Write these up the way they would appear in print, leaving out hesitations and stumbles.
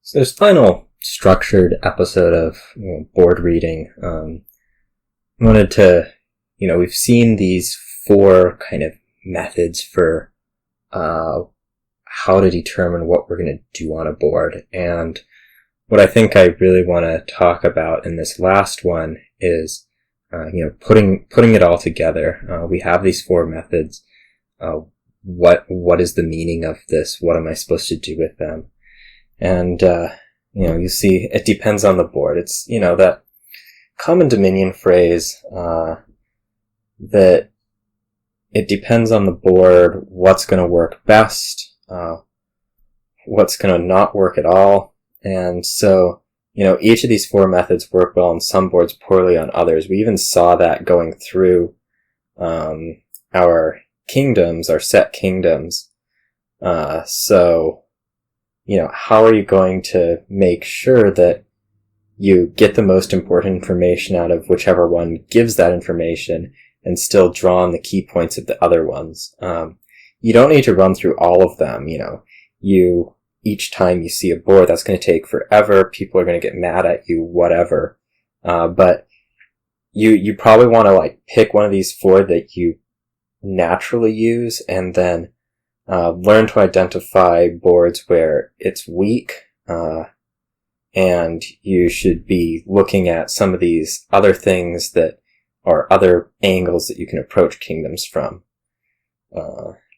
So this final structured episode of board reading, I wanted to, we've seen these four kind of methods for how to determine what we're going to do on a board. And what I think I really want to talk about in this last one is, putting it all together. We have these four methods. What is the meaning of this? What am I supposed to do with them? And, you see, it depends on the board. It's, that common Dominion phrase, that it depends on the board, what's going to work best, what's going to not work at all. And so, each of these four methods work well on some boards, poorly on others. We even saw that going through, our kingdoms, our set kingdoms. How are you going to make sure that you get the most important information out of whichever one gives that information and still draw on the key points of the other ones? You don't need to run through all of them. Each time you see a board, that's going to take forever. People are going to get mad at you, whatever. But you probably want to pick one of these four that you naturally use and then learn to identify boards where it's weak, and you should be looking at some of these other things that are other angles that you can approach kingdoms from.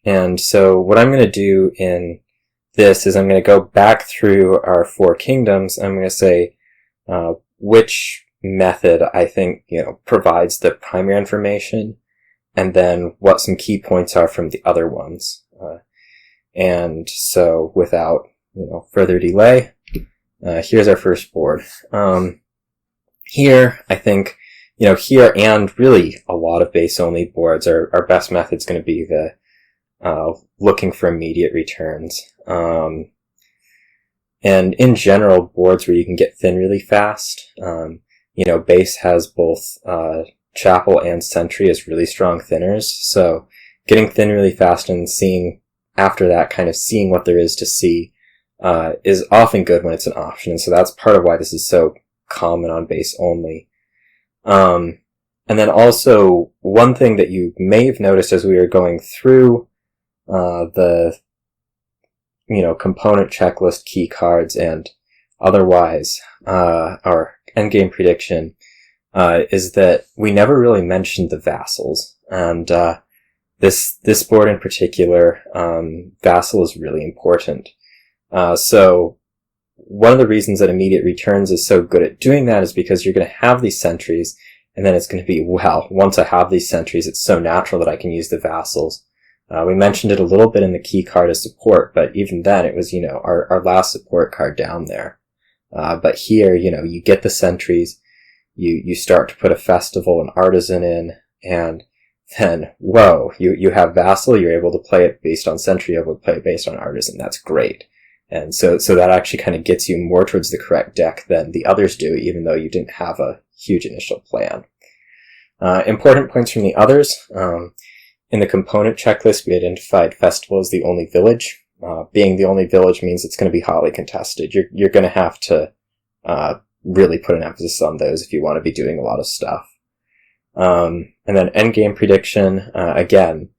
And so what I'm going to do in this is I'm going to go back through our four kingdoms. I'm going to say which method I think provides the primary information, and then what some key points are from the other ones. And so without, further delay, here's our first board. Here, I think, here and really a lot of base-only boards, our best method's going to be the looking for immediate returns. And in general, boards where you can get thin really fast, base has both chapel and sentry as really strong thinners, so getting thin really fast and seeing after that, kind of seeing what there is to see, is often good when it's an option. And so that's part of why this is so common on base only. And then also, one thing that you may have noticed as we were going through the component checklist key cards and otherwise, our endgame prediction, is that we never really mentioned the vassals. And this board in particular, Vassal is really important. So one of the reasons that immediate returns is so good at doing that is because you're going to have these sentries, and then it's going to be, once I have these sentries, it's so natural that I can use the vassals. We mentioned it a little bit in the key card as support, but even then it was, our last support card down there. But here, you get the sentries, you start to put a festival and artisan in, and then, you have Vassal, you're able to play it based on Sentry, you're able to play it based on Artisan. That's great. And so that actually kind of gets you more towards the correct deck than the others do, even though you didn't have a huge initial plan. Important points from the others. In the component checklist, we identified Festival as the only village. Being the only village means it's going to be hotly contested. You're going to have to really put an emphasis on those if you want to be doing a lot of stuff. And then endgame prediction, again,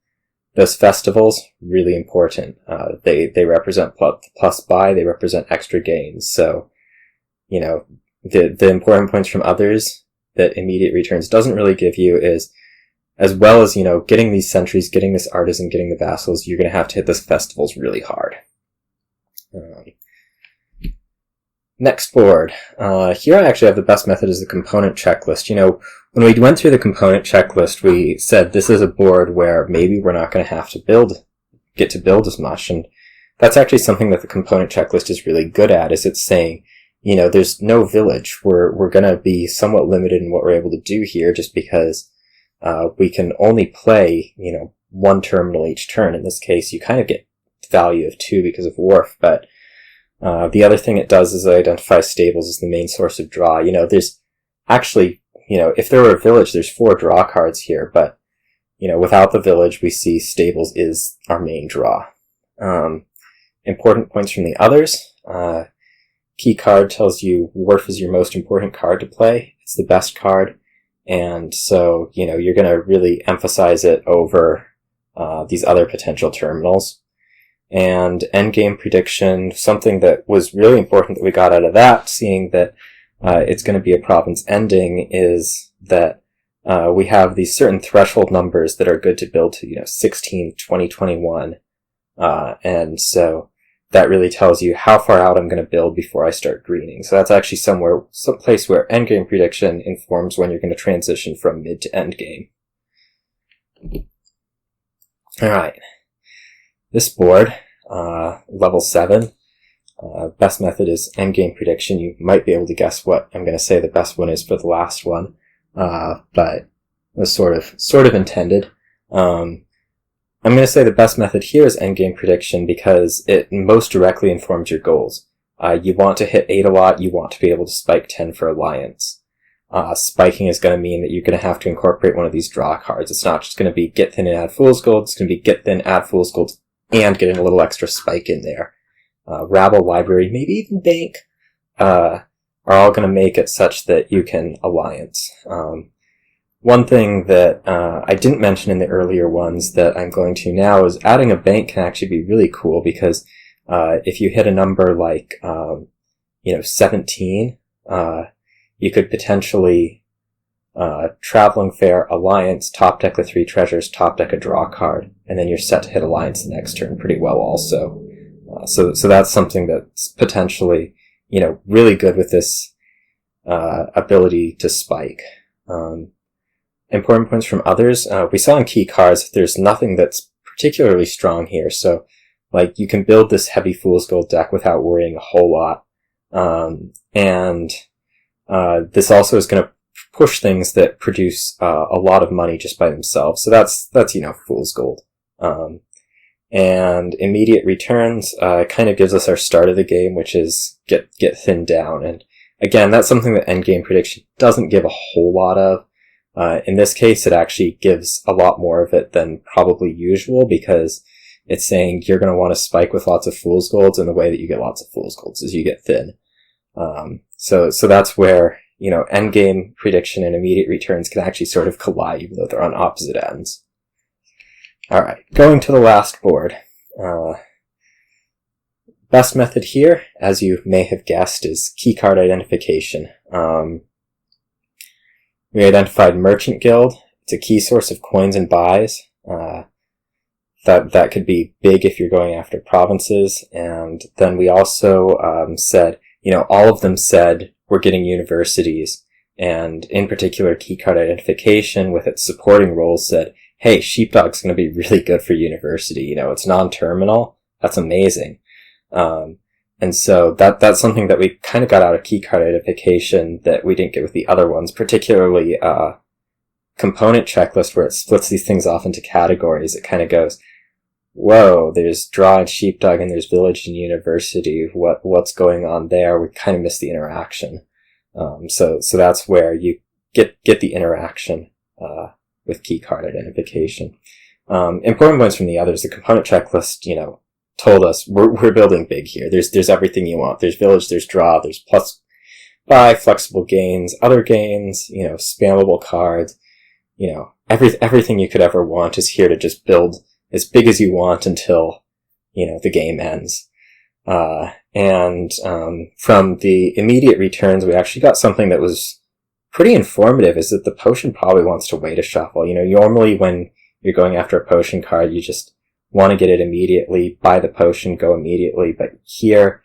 those festivals, really important. They represent plus buy, they represent extra gains. So, the important points from others that immediate returns doesn't really give you is, as well as, getting these sentries, getting this artisan, getting the vassals, you're going to have to hit those festivals really hard. Next board. Here I actually have the best method as the component checklist. When we went through the component checklist, we said this is a board where maybe we're not going to have to get to build as much. And that's actually something that the component checklist is really good at, is it's saying, there's no village. We're going to be somewhat limited in what we're able to do here just because, we can only play, one terminal each turn. In this case, you kind of get value of 2 because of Wharf, but the other thing it does is it identifies stables as the main source of draw. There's actually, if there were a village, there's 4 draw cards here, but, without the village, we see stables is our main draw. Important points from the others. key card tells you Wharf is your most important card to play. It's the best card. And so, you're going to really emphasize it over these other potential terminals. And endgame prediction, something that was really important that we got out of that, seeing that it's going to be a province ending, is that we have these certain threshold numbers that are good to build to, 16, 20, 21. And so that really tells you how far out I'm going to build before I start greening. So that's actually some place where endgame prediction informs when you're going to transition from mid to endgame. Alright. This board, level 7, best method is endgame prediction. You might be able to guess what I'm going to say the best one is for the last one, but it was sort of intended. I'm going to say the best method here is endgame prediction because it most directly informs your goals. You want to hit 8 a lot, you want to be able to spike 10 for Alliance. Spiking is going to mean that you're going to have to incorporate one of these draw cards. It's not just going to be get thin and add Fool's Gold, it's going to be get thin, add Fool's Gold, and getting a little extra spike in there. Rabble, Library, maybe even Bank, are all going to make it such that you can Alliance. One thing that I didn't mention in the earlier ones that I'm going to now is adding a bank can actually be really cool because if you hit a number like 17, you could potentially Traveling Fair, Alliance, top deck the 3 treasures, top deck a draw card, and then you're set to hit Alliance the next turn pretty well also. So that's something that's potentially, really good with this ability to spike. Important points from others. We saw in key cards there's nothing that's particularly strong here. So, you can build this heavy Fool's Gold deck without worrying a whole lot. This also is going to push things that produce a lot of money just by themselves. So that's Fool's Gold. And immediate returns kind of gives us our start of the game, which is get thinned down. And again, that's something that endgame prediction doesn't give a whole lot of. In this case, it actually gives a lot more of it than probably usual because it's saying you're going to want to spike with lots of Fool's Golds, and the way that you get lots of Fool's Golds is you get thin. So that's where, endgame prediction and immediate returns can actually sort of collide, even though they're on opposite ends. Alright, going to the last board. Best method here, as you may have guessed, is keycard identification. We identified Merchant Guild. It's a key source of coins and buys. That could be big if you're going after provinces. And then we also said, all of them said we're getting universities. And in particular, keycard identification with its supporting roles said, hey, Sheepdog's going to be really good for university. It's non-terminal. That's amazing. And so that's something that we kind of got out of keycard identification that we didn't get with the other ones, particularly component checklist where it splits these things off into categories. It kind of goes, whoa, there's draw and sheepdog and there's village and university. What's going on there? We kind of missed the interaction. So that's where you get the interaction with keycard identification. Important points from the others. The component checklist, told us we're building big here. There's everything you want. There's village, there's draw, there's plus buy, flexible gains, other gains, spammable cards, everything you could ever want is here to just build as big as you want until, the game ends. And from the immediate returns, we actually got something that was pretty informative, is that the potion probably wants to wait a shuffle. Normally when you're going after a potion card, you just want to get it immediately, buy the potion, go immediately. But here,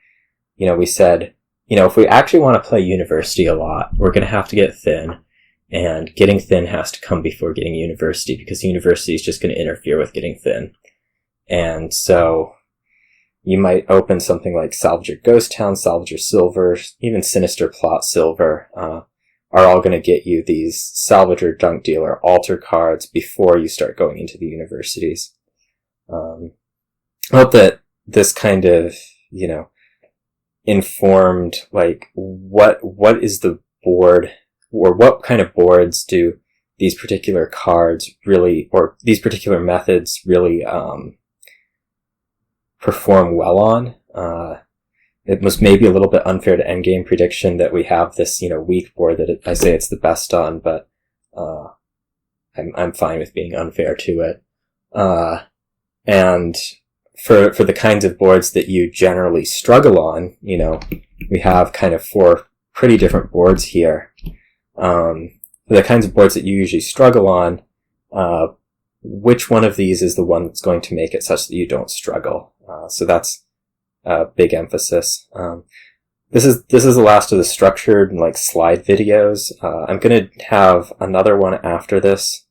we said, if we actually want to play university a lot, we're going to have to get thin. And getting thin has to come before getting university, because university is just going to interfere with getting thin. And so you might open something like Salvager Ghost Town, Salvager Silver, even Sinister Plot Silver, are all going to get you these Salvager Junk Dealer altar cards before you start going into the universities. I hope that this kind of, informed, what is the board, or what kind of boards do these particular cards really, or these particular methods really, perform well on. it was maybe a little bit unfair to endgame prediction that we have this, weak board that I say it's the best on, but, I'm fine with being unfair to it. And for the kinds of boards that you generally struggle on, we have kind of 4 pretty different boards here. For the kinds of boards that you usually struggle on, which one of these is the one that's going to make it such that you don't struggle? So that's a big emphasis. This is the last of the structured slide videos. I'm going to have another one after this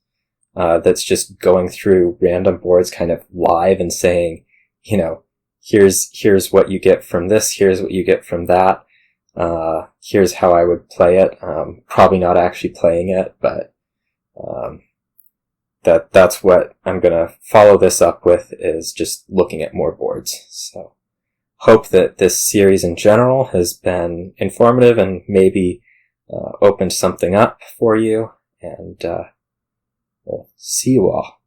that's just going through random boards kind of live and saying, here's what you get from this, here's what you get from that, here's how I would play it. Probably not actually playing it, but that's what I'm going to follow this up with, is just looking at more boards. So hope that this series in general has been informative and maybe opened something up for you, and we'll see you all.